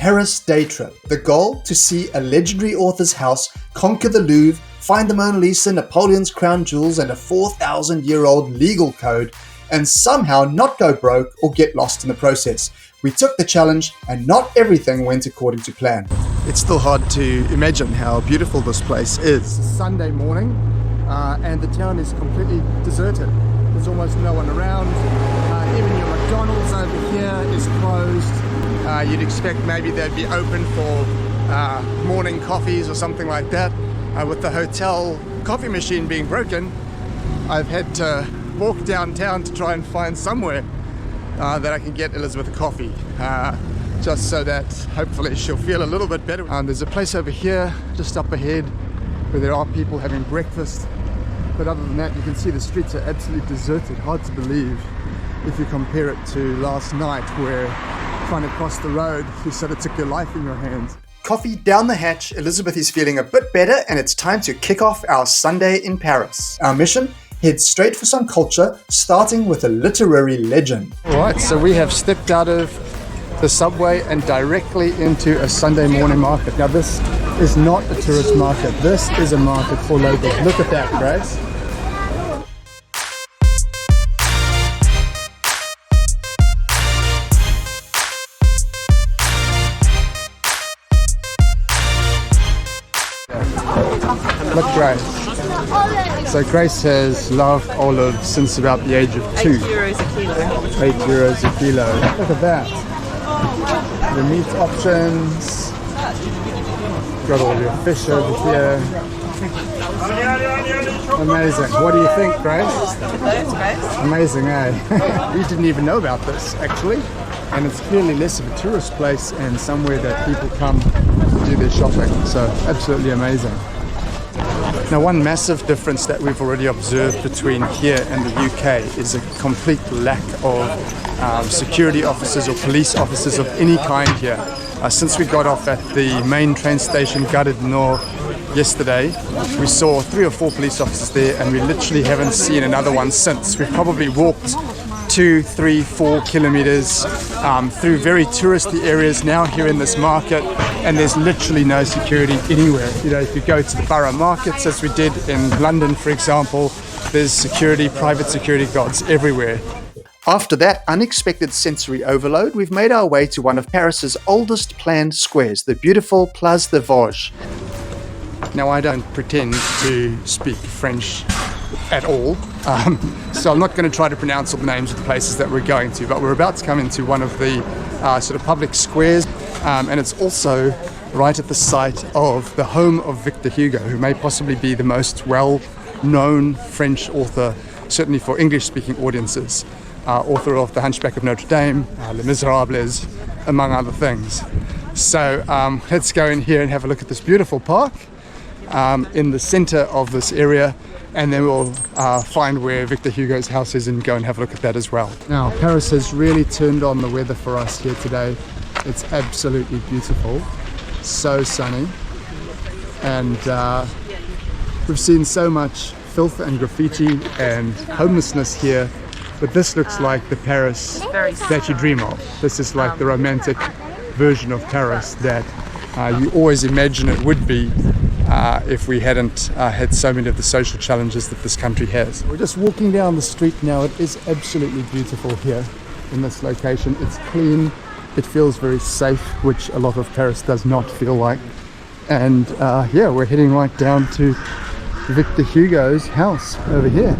Paris day trip. The goal? To see a legendary author's house, conquer the Louvre, find the Mona Lisa, Napoleon's crown jewels, and a 4,000-year-old legal code, and somehow not go broke or get lost in the process. We took the challenge, and not everything went according to plan. It's still hard to imagine how beautiful this place is. It's Sunday morning, and the town is completely deserted. There's almost no one around. Even your McDonald's over here is closed. You'd expect maybe they'd be open for morning coffees or something like that. With the hotel coffee machine being broken, I've had to walk downtown to try and find somewhere that I can get Elizabeth a coffee, just so that hopefully she'll feel a little bit better. There's a place over here just up ahead where there are people having breakfast, but other than that you can see the streets are absolutely deserted. Hard to believe if you compare it to last night, where trying to cross the road you sort of took your life in your hands. Coffee down the hatch, Elizabeth is feeling a bit better, and it's time to kick off our Sunday in Paris. Our mission? Head straight for some culture, starting with a literary legend. Alright, so we have stepped out of the subway and directly into a Sunday morning market. Now this is not a tourist market, this is a market for locals. Look at that, Grace. Look, Grace. So Grace has loved olives since about the age of 2. €8 a kilo. €8 a kilo. Look at that. The meat options. Got all your fish over here. Amazing. What do you think, Grace? Loads, Grace. Amazing, eh? We didn't even know about this, actually. And it's clearly less of a tourist place and somewhere that people come to do their shopping. So absolutely amazing. Now, one massive difference that we've already observed between here and the UK is a complete lack of security officers or police officers of any kind here. Since we got off at the main train station, Gare du Nord, yesterday, we saw 3 or 4 police officers there, and we literally haven't seen another one since. We've probably walked 2, 3, 4 kilometers through very touristy areas now here in this market, and there's literally no security anywhere. You know, if you go to the borough markets, as we did in London, for example, there's security, private security guards everywhere. After that unexpected sensory overload, we've made our way to one of Paris's oldest planned squares, the beautiful Place des Voges. Now, I don't pretend to speak French at all, so I'm not going to try to pronounce all the names of the places that we're going to, but we're about to come into one of the sort of public squares, and it's also right at the site of the home of Victor Hugo, who may possibly be the most well-known French author, certainly for English-speaking audiences. Author of The Hunchback of Notre Dame, Les Miserables, among other things. So let's go in here and have a look at this beautiful park in the center of this area, and then we'll find where Victor Hugo's house is and go and have a look at that as well. Now, Paris has really turned on the weather for us here today. It's absolutely beautiful, so sunny, and we've seen so much filth and graffiti and homelessness here, but this looks like the Paris that you dream of. This is like the romantic version of Paris that you always imagine it would be if we hadn't had so many of the social challenges that this country has. We're just walking down the street now. It is absolutely beautiful here in this location. It's clean, it feels very safe, which a lot of Paris does not feel like. And yeah, we're heading right down to Victor Hugo's house over here,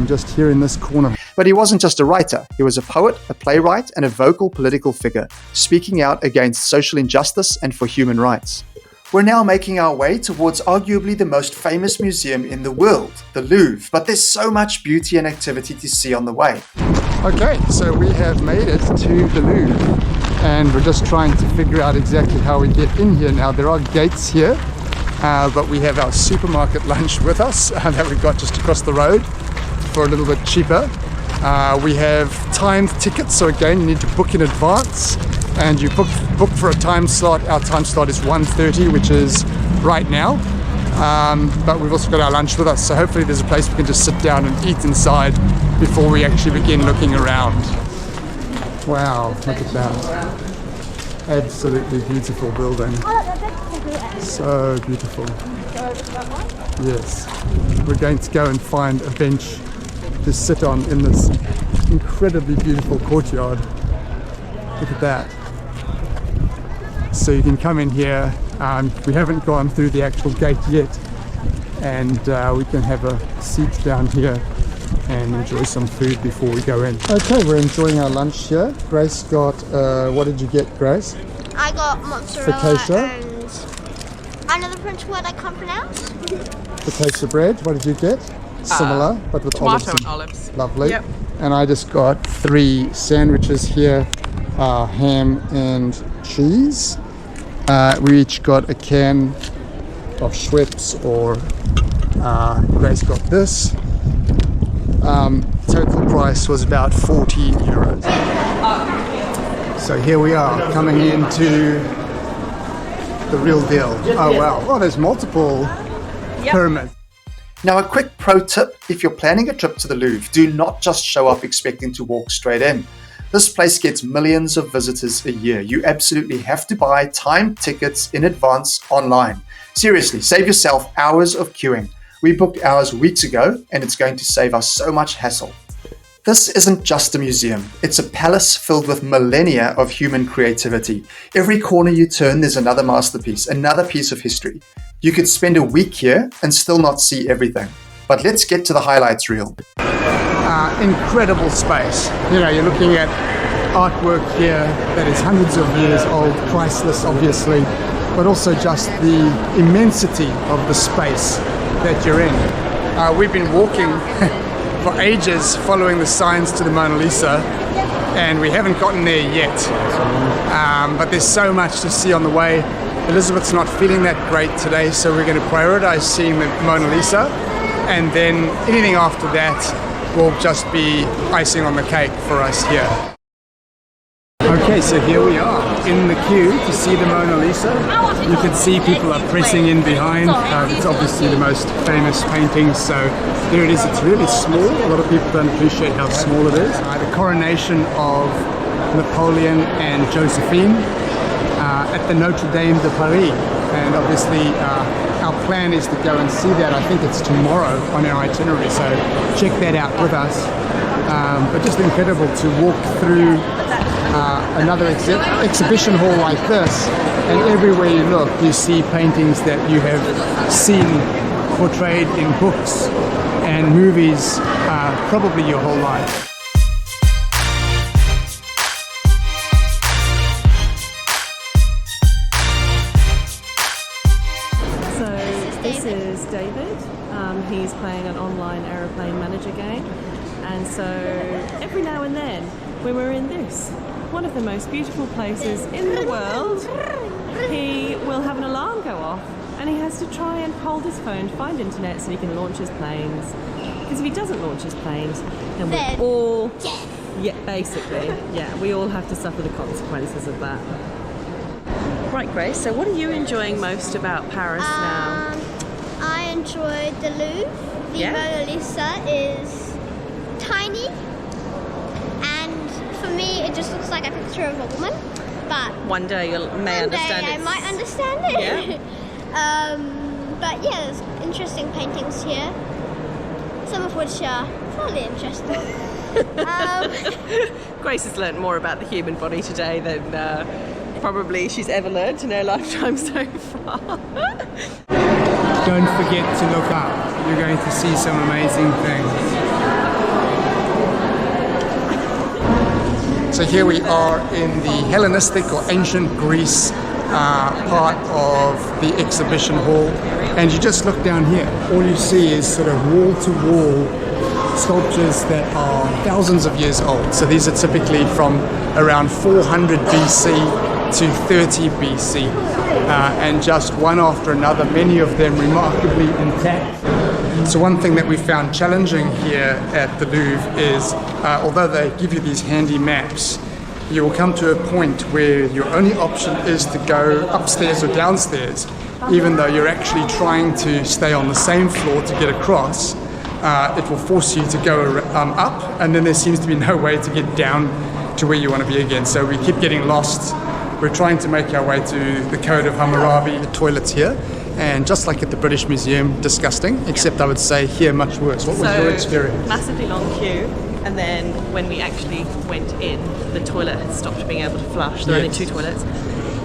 just here in this corner. But he wasn't just a writer. He was a poet, a playwright, and a vocal political figure, speaking out against social injustice and for human rights. We're now making our way towards arguably the most famous museum in the world, the Louvre, but there's so much beauty and activity to see on the way. Okay, so we have made it to the Louvre, and we're just trying to figure out exactly how we get in here now. There are gates here, but we have our supermarket lunch with us that we got just across the road for a little bit cheaper. We have timed tickets, so again you need to book in advance, and you book for a time slot. Our time slot is 1:30, which is right now, but we've also got our lunch with us, so hopefully there's a place we can just sit down and eat inside before we actually begin looking around. Wow, look at that. Absolutely beautiful building. So beautiful. Yes. We're going to go and find a bench to sit on in this incredibly beautiful courtyard. Look at that. So you can come in here. We haven't gone through the actual gate yet, and we can have a seat down here and enjoy some food before we go in. Okay, we're enjoying our lunch here. Grace got, what did you get, Grace? I got mozzarella Focaccia. and another French word I can't pronounce. Focaccia bread. What did you get? Similar, but with Tomato olives. and olives. Lovely. Yep. And I just got 3 sandwiches here, ham and cheese. We each got a can of Schweppes, or Grace got this. Total price was about 14 euros. So here we are, coming into the real deal. Oh wow, oh there's multiple pyramids. Now, a quick pro tip: if you're planning a trip to the Louvre, do not just show up expecting to walk straight in. This place gets millions of visitors a year. You absolutely have to buy timed tickets in advance online. Seriously, save yourself hours of queuing. We booked ours weeks ago, and it's going to save us so much hassle. This isn't just a museum. It's a palace filled with millennia of human creativity. Every corner you turn, there's another masterpiece, another piece of history. You could spend a week here and still not see everything. But let's get to the highlights reel. Incredible space. You know, you're looking at artwork here that is hundreds of years old, priceless obviously, but also just the immensity of the space that you're in. We've been walking for ages following the signs to the Mona Lisa, and we haven't gotten there yet. But there's so much to see on the way. Elizabeth's not feeling that great today, so we're going to prioritize seeing the Mona Lisa, and then anything after that will just be icing on the cake for us here. Okay, so here we are in the queue to see the Mona Lisa. You can see people are pressing in behind. It's obviously the most famous painting, so there it is. It's really small. A lot of people don't appreciate how small it is. The coronation of Napoleon and Josephine at the Notre Dame de Paris, and obviously our plan is to go and see that. I think it's tomorrow on our itinerary, so check that out with us. But just incredible to walk through another exhibition hall like this, and everywhere you look you see paintings that you have seen portrayed in books and movies probably your whole life. This is David. He's playing an online aeroplane manager game, and so every now and then when we're in this, one of the most beautiful places in the world, he will have an alarm go off and he has to try and hold his phone to find internet so he can launch his planes. Because if he doesn't launch his planes, then we're all, we all have to suffer the consequences of that. Right, Grace, so what are you enjoying most about Paris now? I enjoyed the Louvre. The Mona Lisa is tiny, and for me it just looks like a picture of a woman, but One day you may understand it. I might understand it. Yeah. But yeah, there's interesting paintings here, some of which are fairly interesting. Grace has learnt more about the human body today than probably she's ever learnt in her lifetime so far. Don't forget to look up. You're going to see some amazing things. So here we are in the Hellenistic or ancient Greece part of the exhibition hall, and you just look down here. All you see is sort of wall-to-wall sculptures that are thousands of years old. So these are typically from around 400 BC to 30 BC, and just one after another, many of them remarkably intact. So one thing that we found challenging here at the Louvre is, although they give you these handy maps, you will come to a point where your only option is to go upstairs or downstairs, even though you're actually trying to stay on the same floor to get across. It will force you to go up, and then there seems to be no way to get down to where you want to be again. So we keep getting lost We're trying to make our way to the Code of Hammurabi, the toilets here. And just like at the British Museum, disgusting, except I would say here much worse. What was your experience? Massively long queue, and then when we actually went in, the toilet had stopped being able to flush. There were only 2 toilets,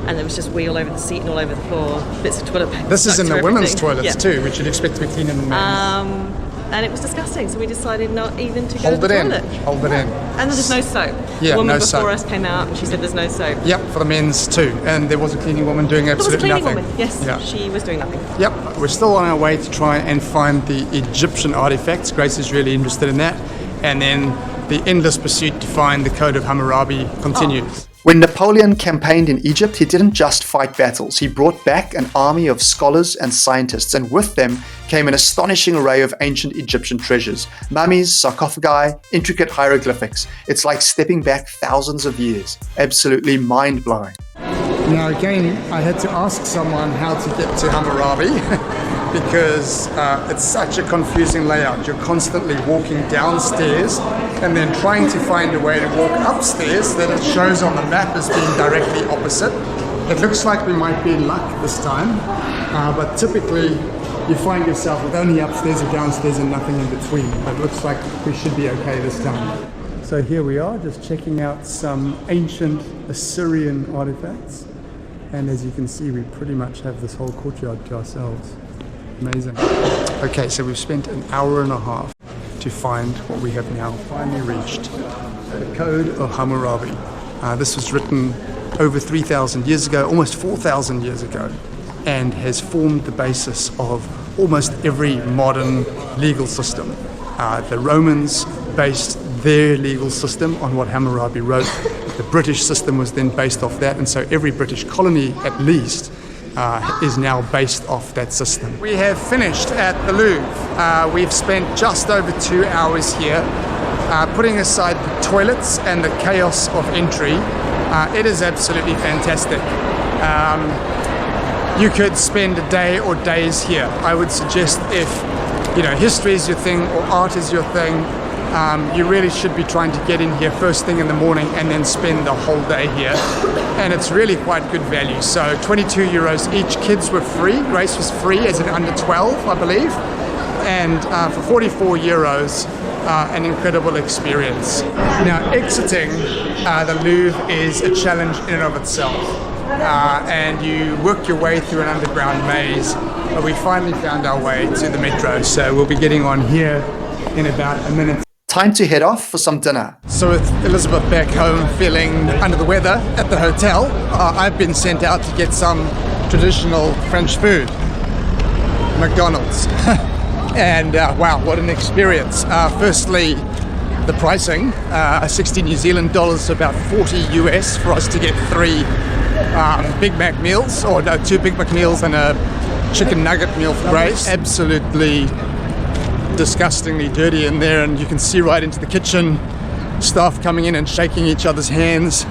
and there was just wee all over the seat and all over the floor, bits of toilet paper. This is in the women's toilets yeah. too, which you'd expect to be cleaner than men's. And it was disgusting, so we decided not even to go to the toilet. Hold it in. And there's no soap. Yeah, the woman no before soap. us came out and she said there's no soap. Yep, for the men's too. And there was a cleaning woman doing absolutely nothing. There was a cleaning woman, yes. Yeah. She was doing nothing. Yep, we're still on our way to try and find the Egyptian artifacts. Grace is really interested in that. And then the endless pursuit to find the Code of Hammurabi continues. When Napoleon campaigned in Egypt, he didn't just fight battles. He brought back an army of scholars and scientists, and with them came an astonishing array of ancient Egyptian treasures. Mummies, sarcophagi, intricate hieroglyphics. It's like stepping back thousands of years. Absolutely mind-blowing. Now again, I had to ask someone how to get to Hammurabi because it's such a confusing layout. You're constantly walking downstairs and then trying to find a way to walk upstairs that it shows on the map as being directly opposite. It looks like we might be in luck this time, but typically you find yourself with only upstairs or downstairs and nothing in between. But it looks like we should be okay this time. So here we are, just checking out some ancient Assyrian artifacts. And as you can see, we pretty much have this whole courtyard to ourselves. Amazing. Okay, so we've spent an hour and a half to find what we have now finally reached, the Code of Hammurabi. This was written over 3,000 years ago, almost 4,000 years ago, and has formed the basis of almost every modern legal system. The Romans based their legal system on what Hammurabi wrote. The British system was then based off that, and so every British colony, at least, is now based off that system. We have finished at the Louvre. We've spent just over 2 hours here, putting aside the toilets and the chaos of entry. It is absolutely fantastic. You could spend a day or days here. I would suggest if history is your thing or art is your thing, you really should be trying to get in here first thing in the morning and then spend the whole day here. And it's really quite good value. So 22 euros each. Kids were free. Grace was free as an under 12, I believe. And for 44 euros, an incredible experience. Now, exiting the Louvre is a challenge in and of itself. And you work your way through an underground maze. But we finally found our way to the metro. So we'll be getting on here in about a minute. Time to head off for some dinner. So with Elizabeth back home feeling under the weather at the hotel, I've been sent out to get some traditional French food. McDonald's. And wow, what an experience. Firstly, the pricing, 60 New Zealand dollars, so about 40 US for us to get 3 Big Mac meals, or no, 2 Big Mac meals and a chicken nugget meal for Grace. Absolutely disgustingly dirty in there, and you can see right into the kitchen, staff coming in and shaking each other's hands.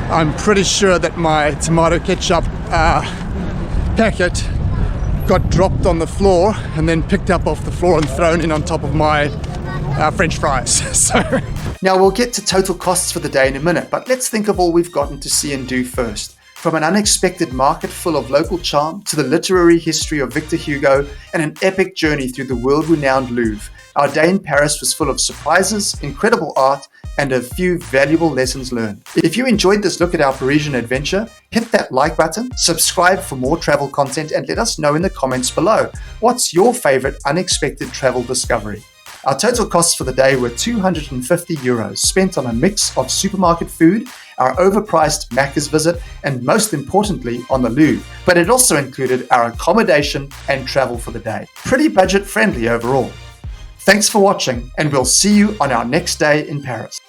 I'm pretty sure that my tomato ketchup packet got dropped on the floor and then picked up off the floor and thrown in on top of my French fries. So now we'll get to total costs for the day in a minute, but let's think of all we've gotten to see and do first. From an unexpected market full of local charm to the literary history of Victor Hugo and an epic journey through the world-renowned Louvre, our day in Paris was full of surprises, incredible art, and a few valuable lessons learned. If you enjoyed this look at our Parisian adventure, hit that like button, subscribe for more travel content, and let us know in the comments below, what's your favorite unexpected travel discovery? Our total costs for the day were 250 euros, spent on a mix of supermarket food, our overpriced Macca's visit, and most importantly, on the Louvre. But it also included our accommodation and travel for the day. Pretty budget friendly overall. Thanks for watching, and we'll see you on our next day in Paris.